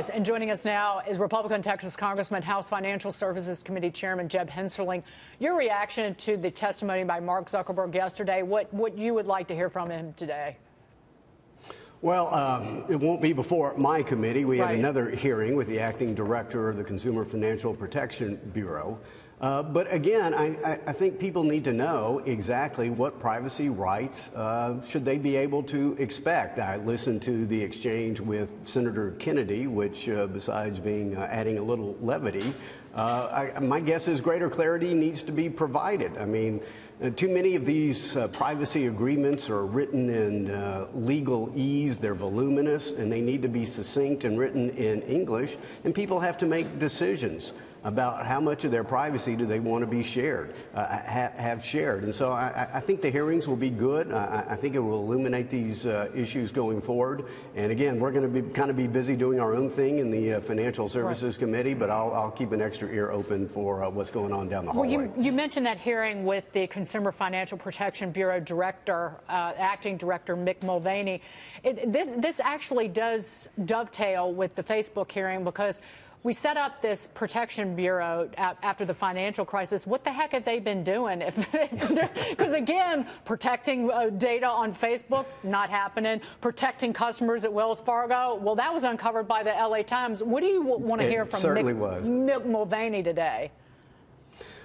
And joining us now is Republican Texas Congressman, House Financial Services Committee Chairman Jeb Hensarling. Your reaction to the testimony by Mark Zuckerberg yesterday, what you would like to hear from him today? Well, it won't be before my committee. We have Right. another hearing with the acting director of the Consumer Financial Protection Bureau. But again, I think people need to know exactly what privacy rights should they be able to expect. I listened to the exchange with Senator Kennedy, which besides being adding a little levity, my guess is greater clarity needs to be provided. I mean, too many of these privacy agreements are written in legalese. They're voluminous, and they need to be succinct and written in English. And people have to make decisions about how much of their privacy do they want to be shared, have shared. And so I think the hearings will be good. I think it will illuminate these issues going forward. And again, we're going to be busy doing our own thing in the Financial Services Committee, but I'll keep an extra ear open for what's going on down the hallway. Well, you mentioned that hearing with the Consumer Financial Protection Bureau Director, Acting Director Mick Mulvaney. This actually does dovetail with the Facebook hearing because we set up this protection bureau after the financial crisis. What the heck have they been doing? Because again, protecting data on Facebook, not happening. Protecting customers at Wells Fargo, well, that was uncovered by the LA Times. What do you want to hear from Mick Mulvaney today?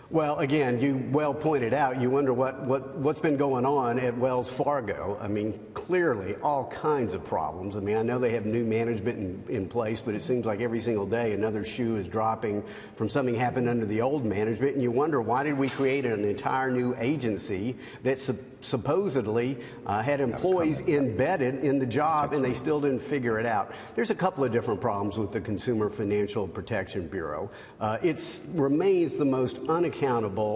Well, again, you well pointed out, you wonder what's been going on at Wells Fargo. I mean, clearly all kinds of problems. I mean, I know they have new management in place, but it seems like every single day another shoe is dropping from something happened under the old management. And you wonder, why did we create an entire new agency that supposedly had employees embedded in the job and they still didn't figure it out? There's a couple of different problems with the Consumer Financial Protection Bureau. It remains the most unaccountable,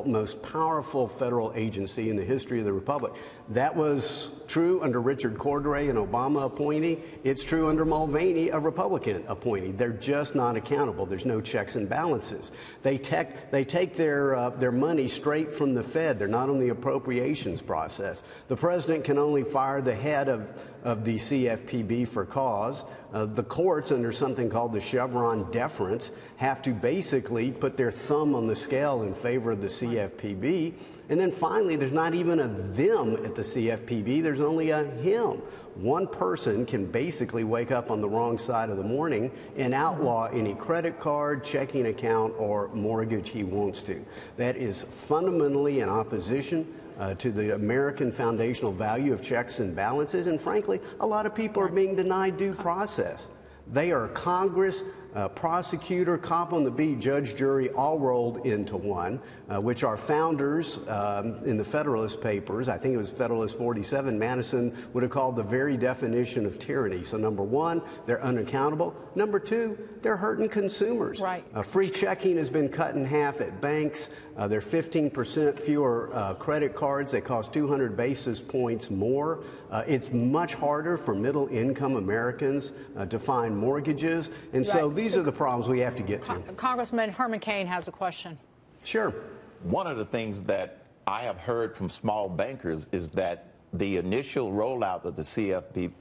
most powerful federal agency in the history of the Republic. That was true under Richard Cordray, an Obama appointee. It's true under Mulvaney, a Republican appointee. They're just not accountable. There's no checks and balances. They take their money straight from the Fed. They're not on the appropriations process. The president can only fire the head of the CFPB for cause. The courts, under something called the Chevron deference, have to basically put their thumb on the scale in favor of the CFPB. And then finally, there's not even a them at the CFPB, there's only a him. One person can basically wake up on the wrong side of the morning and outlaw any credit card, checking account, or mortgage he wants to. That is fundamentally in opposition to the American foundational value of checks and balances. And frankly, a lot of people are being denied due process. They are Congress, prosecutor, cop on the beat, judge, jury, all rolled into one, which our founders in the Federalist Papers, I think it was Federalist 47, Madison would have called the very definition of tyranny. So number one, they're unaccountable. Number two, they're hurting consumers. Right. Free checking has been cut in half at banks. There are 15% fewer credit cards. They cost 200 basis points more. It's much harder for middle-income Americans to find mortgages. And so these are the problems we have to get to. Congressman Herman Cain has a question. Sure. One of the things that I have heard from small bankers is that the initial rollout of the CFPB,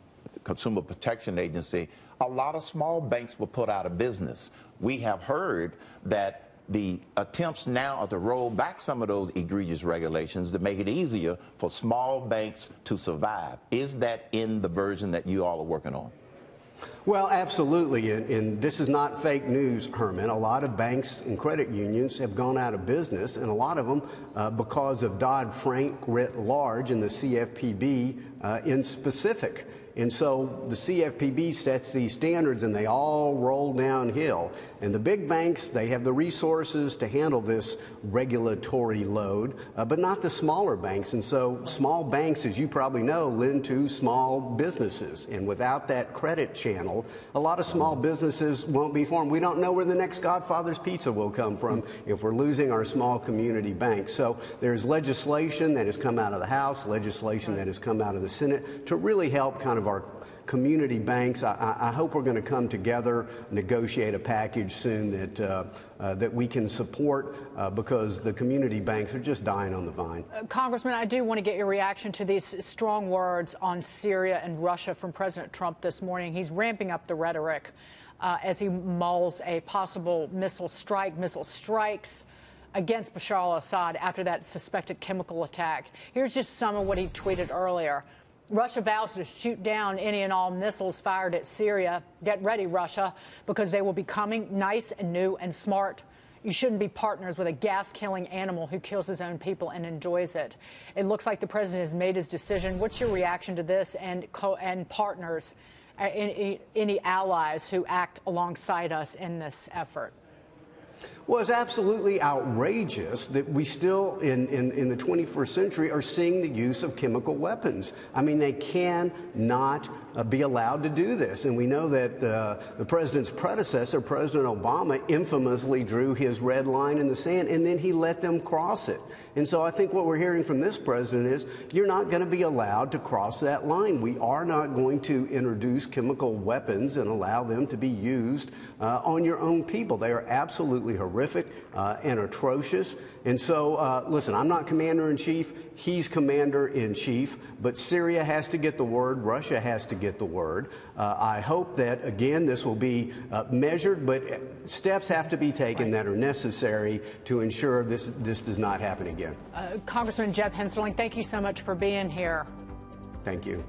Consumer Protection Agency, a lot of small banks were put out of business. We have heard that the attempts now are to roll back some of those egregious regulations to make it easier for small banks to survive. Is that in the version that you all are working on? Well, absolutely, and this is not fake news, Herman. A lot of banks and credit unions have gone out of business, and a lot of them because of Dodd-Frank writ large and the CFPB in specific. And so the CFPB sets these standards and they all roll downhill. And the big banks, they have the resources to handle this regulatory load, but not the smaller banks. And so small banks, as you probably know, lend to small businesses. And without that credit channel, a lot of small businesses won't be formed. We don't know where the next Godfather's Pizza will come from if we're losing our small community banks. So there's legislation that has come out of the House, legislation that has come out of the Senate to really help kind of our community banks. I hope we're going to come together, negotiate a package soon that we can support because the community banks are just dying on the vine. Congressman, I do want to get your reaction to these strong words on Syria and Russia from President Trump this morning. He's ramping up the rhetoric. as he mulls a possible missile strikes against Bashar al-Assad after that suspected chemical attack. Here's just some of what he tweeted earlier. Russia vows to shoot down any and all missiles fired at Syria. Get ready, Russia, because they will be coming nice and new and smart. You shouldn't be partners with a gas-killing animal who kills his own people and enjoys it. It looks like the president has made his decision. What's your reaction to this and partners, any allies who act alongside us in this effort? Well, it's absolutely outrageous that we still, in the 21st century, are seeing the use of chemical weapons. I mean, they cannot be allowed to do this. And we know that the president's predecessor, President Obama, infamously drew his red line in the sand, and then he let them cross it. And so I think what we're hearing from this president is you're not going to be allowed to cross that line. We are not going to introduce chemical weapons and allow them to be used on your own people. They are absolutely horrific and atrocious. And so, listen, I'm not commander-in-chief. He's commander-in-chief. But Syria has to get the word. Russia has to get the word. I hope that, again, this will be measured, but steps have to be taken that are necessary to ensure this does not happen again. Congressman Jeb Hensarling, thank you so much for being here. Thank you.